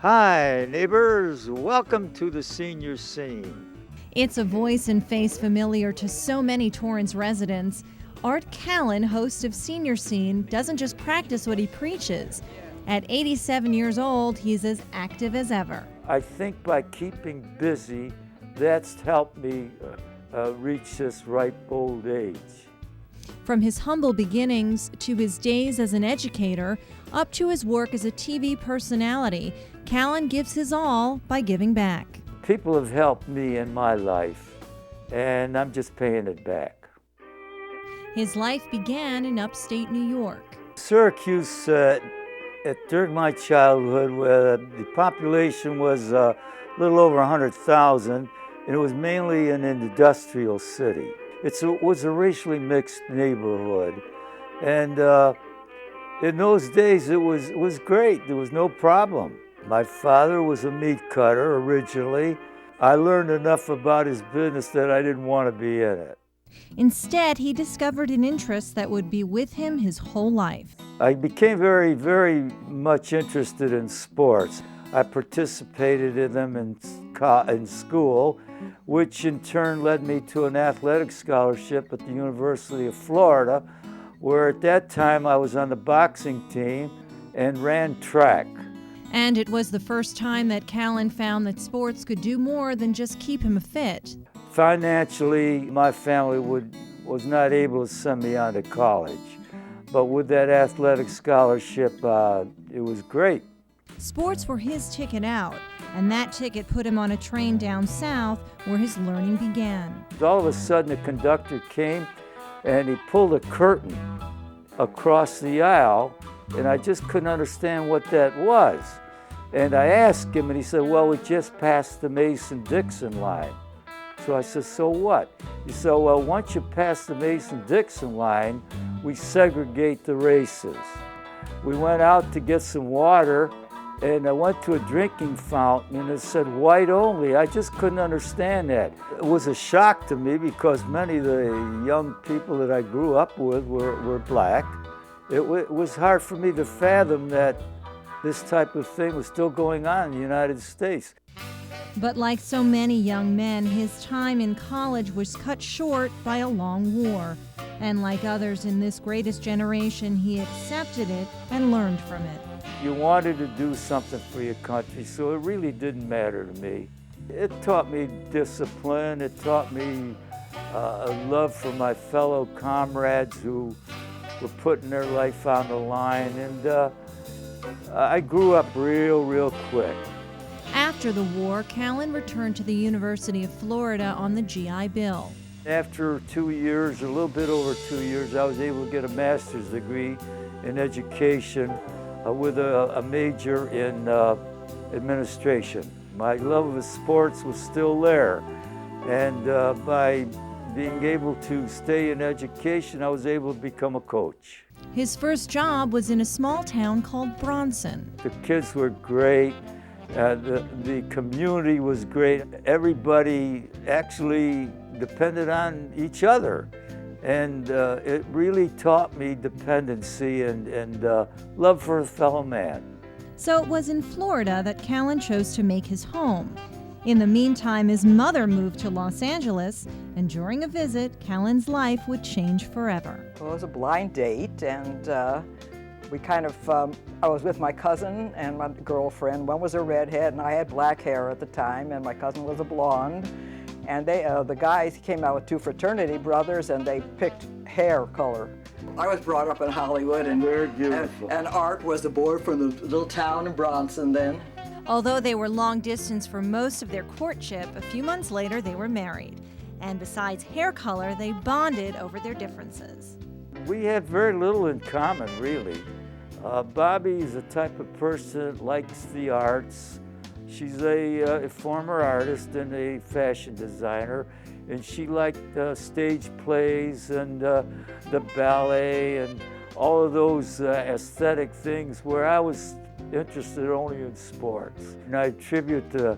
Hi, neighbors. Welcome to the senior scene. It's a voice and face familiar to so many Torrance residents. Art Callen, host of Senior Scene, doesn't just practice what he preaches. At 87 years old, he's as active as ever. I think by keeping busy, that's helped me reach this ripe old age. From his humble beginnings to his days as an educator, up to his work as a TV personality, Callen gives his all by giving back. People have helped me in my life, and I'm just paying it back. His life began in upstate New York. Syracuse, during my childhood, the population was a little over 100,000, and it was mainly an industrial city. It was a racially mixed neighborhood, and in those days it was great. There was no problem. My father was a meat cutter originally. I learned enough about his business that I didn't want to be in it. Instead, he discovered an interest that would be with him his whole life. I became very, very much interested in sports. I participated in them in school, which in turn led me to an athletic scholarship at the University of Florida, where at that time I was on the boxing team and ran track. And it was the first time that Callen found that sports could do more than just keep him fit. Financially, my family was not able to send me on to college, but with that athletic scholarship, it was great. Sports were his ticket out, and that ticket put him on a train down south where his learning began. All of a sudden, the conductor came and he pulled a curtain across the aisle, and I just couldn't understand what that was. And I asked him, and he said, well, we just passed the Mason-Dixon line. So I said, so what? He said, well, once you pass the Mason-Dixon line, we segregate the races. We went out to get some water, and I went to a drinking fountain, and it said white only. I just couldn't understand that. It was a shock to me because many of the young people that I grew up with were black. It was hard for me to fathom that this type of thing was still going on in the United States. But like so many young men, his time in college was cut short by a long war. And like others in this greatest generation, he accepted it and learned from it. You wanted to do something for your country, so it really didn't matter to me. It taught me discipline. It taught me a love for my fellow comrades who were putting their life on the line. And I grew up real quick. After the war, Callen returned to the University of Florida on the GI Bill. After 2 years, a little bit over 2 years, I was able to get a master's degree in education with a major in administration. My love of sports was still there, and by being able to stay in education, I was able to become a coach. His first job was in a small town called Bronson. The kids were great. The community was great. Everybody actually depended on each other. And it really taught me dependency and love for a fellow man. So it was in Florida that Callen chose to make his home. In the meantime, his mother moved to Los Angeles, and during a visit, Callen's life would change forever. Well, it was a blind date, and we kind of, I was with my cousin and my girlfriend. One was a redhead, and I had black hair at the time, and my cousin was a blonde. And the guys came out with two fraternity brothers, and they picked hair color. I was brought up in Hollywood, and very beautiful. And Art was the boy from the little town in Bronson then. Although they were long distance for most of their courtship, a few months later they were married. And besides hair color, they bonded over their differences. We had very little in common, really. Bobby is a type of person that likes the arts. She's a former artist and a fashion designer, and she liked stage plays and the ballet and all of those aesthetic things, where I was interested only in sports. And I attribute the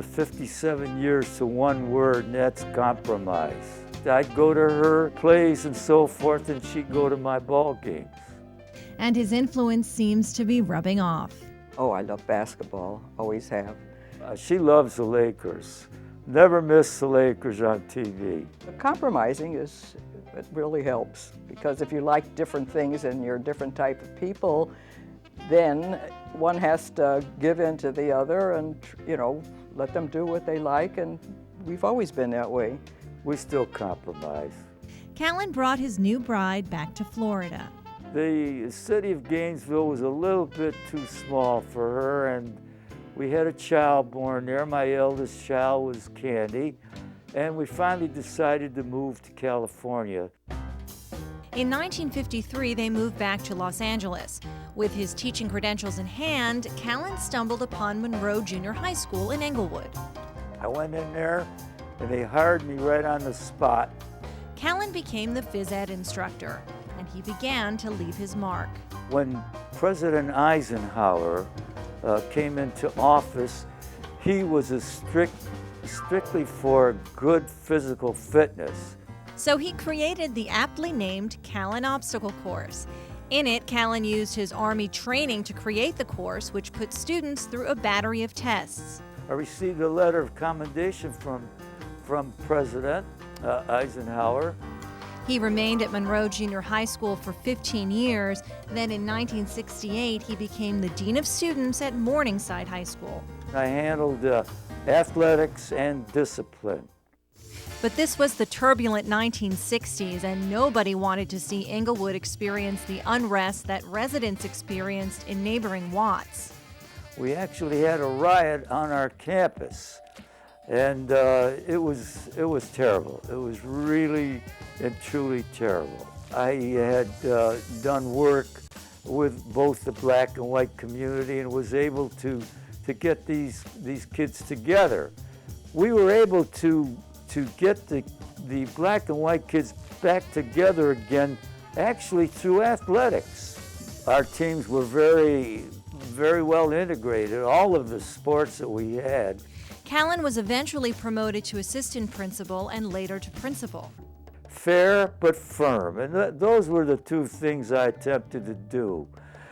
57 years to one word, and that's compromise. I'd go to her plays and so forth, and she'd go to my ball games. And his influence seems to be rubbing off. Oh, I love basketball, always have. She loves the Lakers. Never miss the Lakers on TV. Compromising it really helps, because if you like different things and you're a different type of people, then one has to give in to the other and, let them do what they like, and we've always been that way. We still compromise. Callen brought his new bride back to Florida. The city of Gainesville was a little bit too small for her, and we had a child born there. My eldest child was Candy, and we finally decided to move to California. In 1953, they moved back to Los Angeles. With his teaching credentials in hand, Callen stumbled upon Monroe Junior High School in Englewood. I went in there, and they hired me right on the spot. Callen became the phys ed instructor, and he began to leave his mark. When President Eisenhower came into office, he was strictly for good physical fitness. So he created the aptly named Callen Obstacle Course. In it, Callen used his Army training to create the course, which put students through a battery of tests. I received a letter of commendation from President Eisenhower. He remained at Monroe Junior High School for 15 years. Then in 1968, he became the Dean of Students at Morningside High School. I handled athletics and discipline. But this was the turbulent 1960s, and nobody wanted to see Englewood experience the unrest that residents experienced in neighboring Watts. We actually had a riot on our campus, and it was terrible. It was really and truly terrible. I had done work with both the black and white community and was able to get these kids together. We were able to get the black and white kids back together again, actually through athletics. Our teams were very, very well integrated, all of the sports that we had. Callen was eventually promoted to assistant principal and later to principal. Fair but firm, and those were the two things I attempted to do.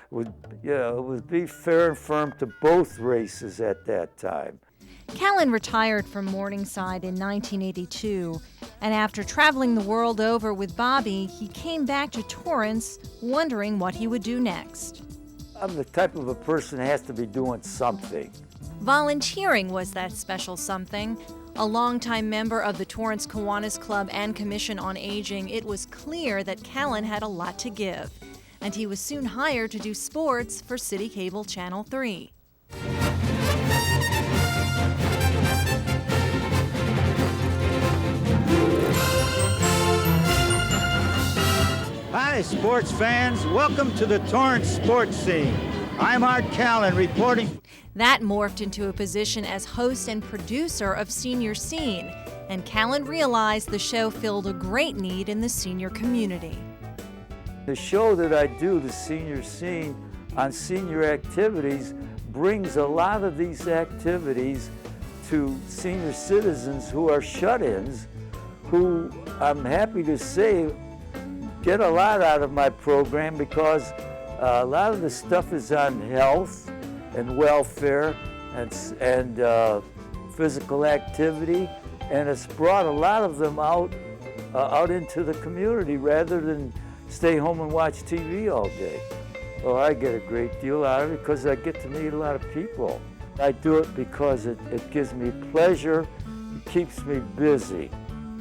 It was be fair and firm to both races at that time. Callen retired from Morningside in 1982, and after traveling the world over with Bobby, he came back to Torrance wondering what he would do next. I'm the type of a person that has to be doing something. Volunteering was that special something. A longtime member of the Torrance Kiwanis Club and Commission on Aging, it was clear that Callen had a lot to give, and he was soon hired to do sports for City Cable Channel 3. Hi, sports fans. Welcome to the Torrance sports scene. I'm Art Callen reporting. That morphed into a position as host and producer of Senior Scene, and Callen realized the show filled a great need in the senior community. The show that I do, the Senior Scene, on senior activities, brings a lot of these activities to senior citizens who are shut-ins, who I'm happy to say get a lot out of my program, because a lot of the stuff is on health and welfare and physical activity, and it's brought a lot of them out into the community rather than stay home and watch TV all day. Well, I get a great deal out of it because I get to meet a lot of people. I do it because it gives me pleasure, it keeps me busy.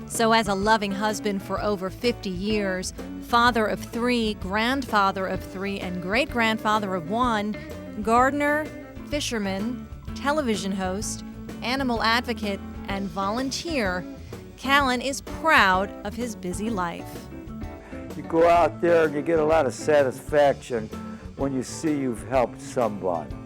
So as a loving husband for over 50 years, father of 3, grandfather of 3, and great-grandfather of 1, gardener, fisherman, television host, animal advocate, and volunteer, Callen is proud of his busy life. You go out there and you get a lot of satisfaction when you see you've helped someone.